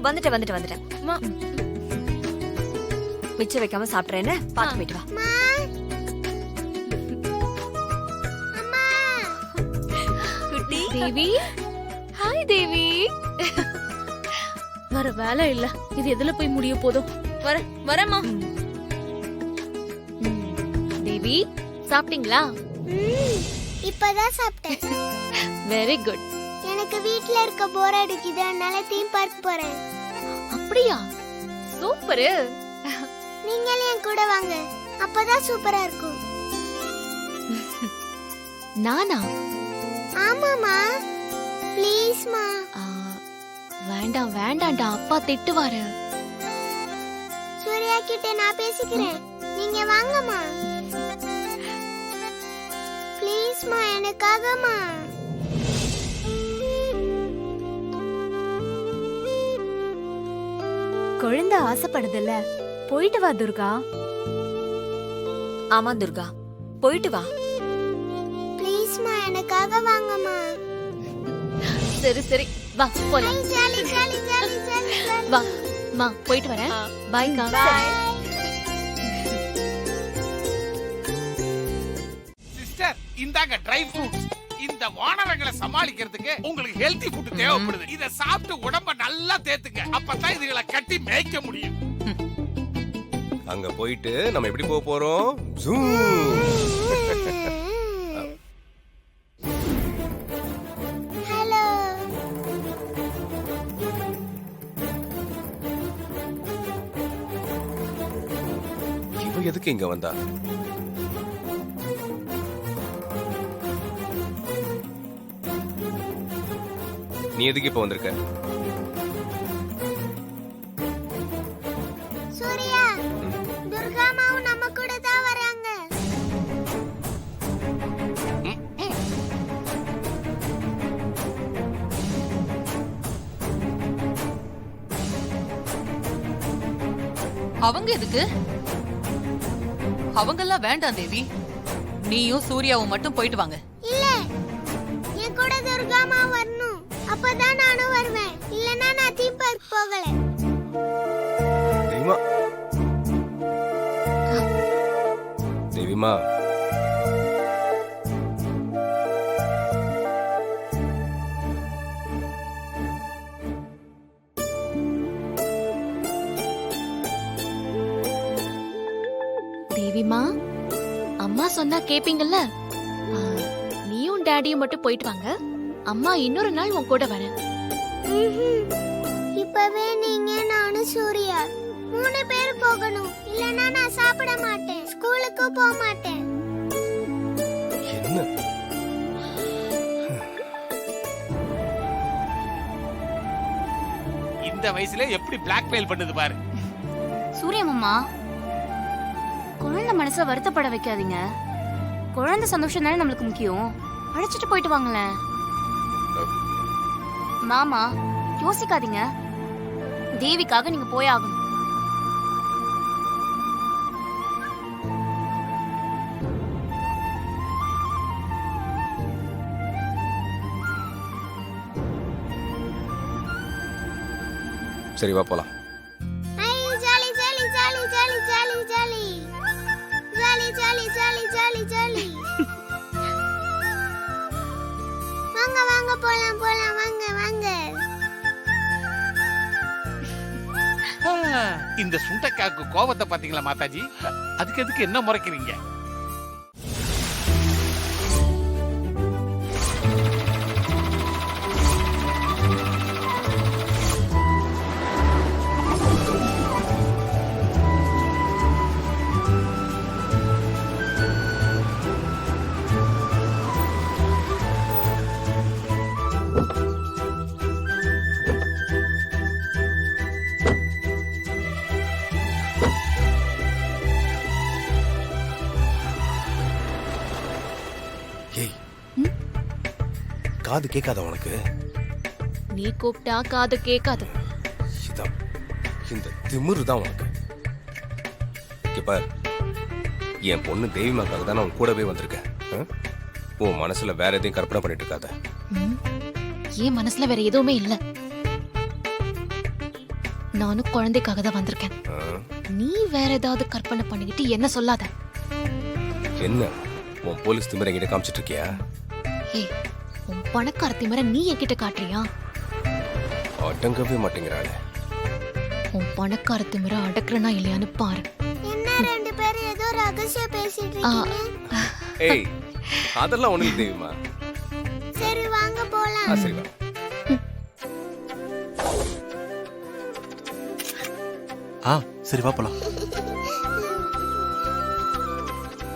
வந்துட்டேன். மிச்சம் வைக்காம சாப்பிட்றேன்னு பாத்து போயிட்டு வா. குட்டி தேவி, ஹாய் தேவி. வர வேலை இல்ல, இது எதுல போய் முடிய போதும். வரமா. தேவி, சாப்பிட்டீங்களா? இப்பதான் சாப்பிட்டேன். Very good. எனக்கு வீட்ல இருக்க போர் அடிக்குது, அதனால தீம் பார்க் போறேன். அப்படியா? சூப்பர். நீங்களும் என் கூட வாங்க, அப்பதான் சூப்பரா இருக்கும். நானா? ஆமாமா, ப்ளீஸ்மா. வேண்டாம்டா, அப்பா திட்டுவாரு. சூர்யா கிட்ட நான் பேசிக்கிறேன், நீங்க வாங்கம்மா. ப்ளீஸ்மா, எனக்காகமா. குழந்தை ஆசைப்படுதுல்ல, போயிட்டு வா துர்கா. ஆமா துர்கா, போயிட்டு வா. ப்ளீஸ்மா, எனக்காக வாங்கம்மா. சரி வா போலாம். Jolly jolly jolly jolly jolly. வா மா, போயிட்டு வரேன். பாய் கா. சிஸ்டர், இந்தாங்க ட்ரை ஃப்ரூட்ஸ். இந்த வானரங்களை சமாளிக்கிறதுக்கு உங்களுக்கு ஹெல்தி ஃபுட் தேவைப்படுது. இத சாப்பிட்டு உடம்ப நல்லா தேத்துங்க, அப்பதான் இதுகளை கட்டி மேய்க்க முடியும். அங்க போயிட்டு நம்ம எப்படி போக போறோம்? ஹலோ. இவ எதுக்கு இங்க வந்தா? நீ எதுக்கு இப்ப வந்திருக்க? சூர்யா, துர்காமாவும் நம்ம கூட தான் வராங்க. அவங்க எதுக்கு? அவங்கெல்லாம் வேண்டாம் தேவி, நீயும் சூர்யாவும் மட்டும் போயிட்டு வாங்க. இல்ல, என் கூட துர்காமா வரணும், அப்பதான் நானும் வருவேன். இல்லனா நான் தீம் பார்க் போகல. தேவிமா, தேவிமா, தேவிமா, அம்மா சொன்னா கேப்பீங்கல்ல? நீயும் டாடியும் மட்டும் போயிட்டு வாங்க, அம்மா இன்னொரு நாள் உன் கூட வரேன். இப்பவே நீங்க நானும் சூர்யா 3 பேர் போகணும். இல்லனா நான் சாப்பிட மாட்டேன், ஸ்கூலுக்கு போக மாட்டேன். என்ன இந்த வயசுல எப்படி பிளாக்மெயில் பண்ணுது பாரு. சூர்யா மாமா, குழந்தை மனச வருத்தப்பட வைக்காதீங்க. குழந்தை சந்தோஷம் தானே நம்மளுக்கு முக்கியம். அழைச்சிட்டு போயிட்டு வாங்களேன். மாமா, யோசிக்காதீங்க. தேவிக்காக நீங்க போய் ஆகணும். சரி, வா போலாம். ஐ jolly jolly jolly jolly jolly jolly jolly jolly jolly jolly jolly. வாங்க வாங்க, போலாம் போலாம், வாங்க வாங்க. இந்த சுண்டக்காக்கு கோவத்தை பாத்தீங்களா மாதாஜி? அதுக்கு எதுக்கு என்ன முறைக்கிறீங்க? காது கேட்காத உனக்கு? நீ கூப்பிட்டா காது கேட்காது. இதான் இந்த திமிரு தான் உனக்கு. பார், என் பொண்ணு தேவிமாக்காக தான் நான் கூடவே வந்திருக்கேன். உன் மனசுல வேற எதையும் கற்பனை பண்ணிட்டு இருக்காத. என் மனசுல வேற எதுவுமே இல்ல. நானும் குழந்தைக்காக தான் வந்திருக்கேன். ஆ, நீ வேற ஏதாவது கற்பனை பண்ணிக்கிட்டு என்ன சொல்லாத. என்ன உன் போலீஸ் திமிர என்கிட்ட காமிச்சிட்டு இருக்கியா? ஏய், உன் பணக்கார திமிர நீ என்கிட்ட காட்டுறியா? அடங்கவே மாட்டேங்கிறாளே. உன் பணக்கார திமிர அடக்குறனா இல்லையான்னு பாரு. என்ன ரெண்டு பேரும் ஏதோ ரகசியம் பேசிட்டு ஆ, இருக்கீங்க? ஏய், அதெல்லாம் ஒண்ணு இல்லை தேவிமா. சரி வாங்க போலாம். சரி வா. சரி வா போலாம்.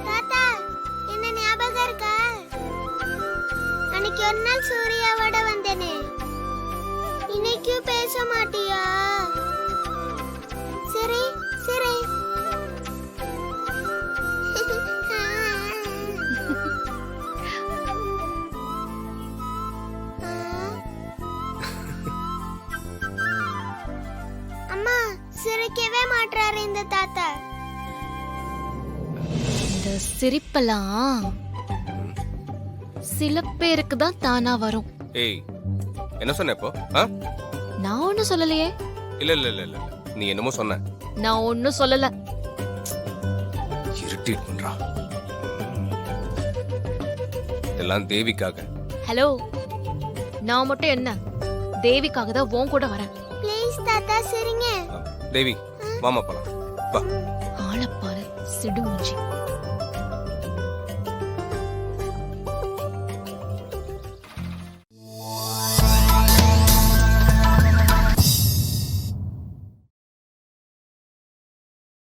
தாத்தா என்ன ஞாபகம் இருக்கா? அன்னைக்கு ஒரு நாள் சூர்யாவோட வந்தேனே, இன்னைக்கும் பேச மாட்டியா? சரி சரி. அம்மா சிரிக்கவே மாட்றாரு இந்த தாத்தா. இந்த சிரிப்பெல்லாம் சில பேருக்கு தான் தானா வரும். ஏய், என்ன சொன்ன இப்போ? ஆ? நான் ஒண்ணும் சொல்லலையே. இல்ல இல்ல இல்ல இல்ல, நீ என்னமோ சொன்ன. நான் ஒண்ணும் சொல்லல. இரிட்டேட் பண்றா. இதெல்லாம் தேவிக்காக. ஹலோ, நான் மட்டும் என்ன தேவிக்காக தான் உன் கூட வரேன். ப்ளீஸ் தாத்தா சிரிங்க. தேவி வாமா போலாம் வா. ஆளப்பாரு சிடு மூஞ்சி.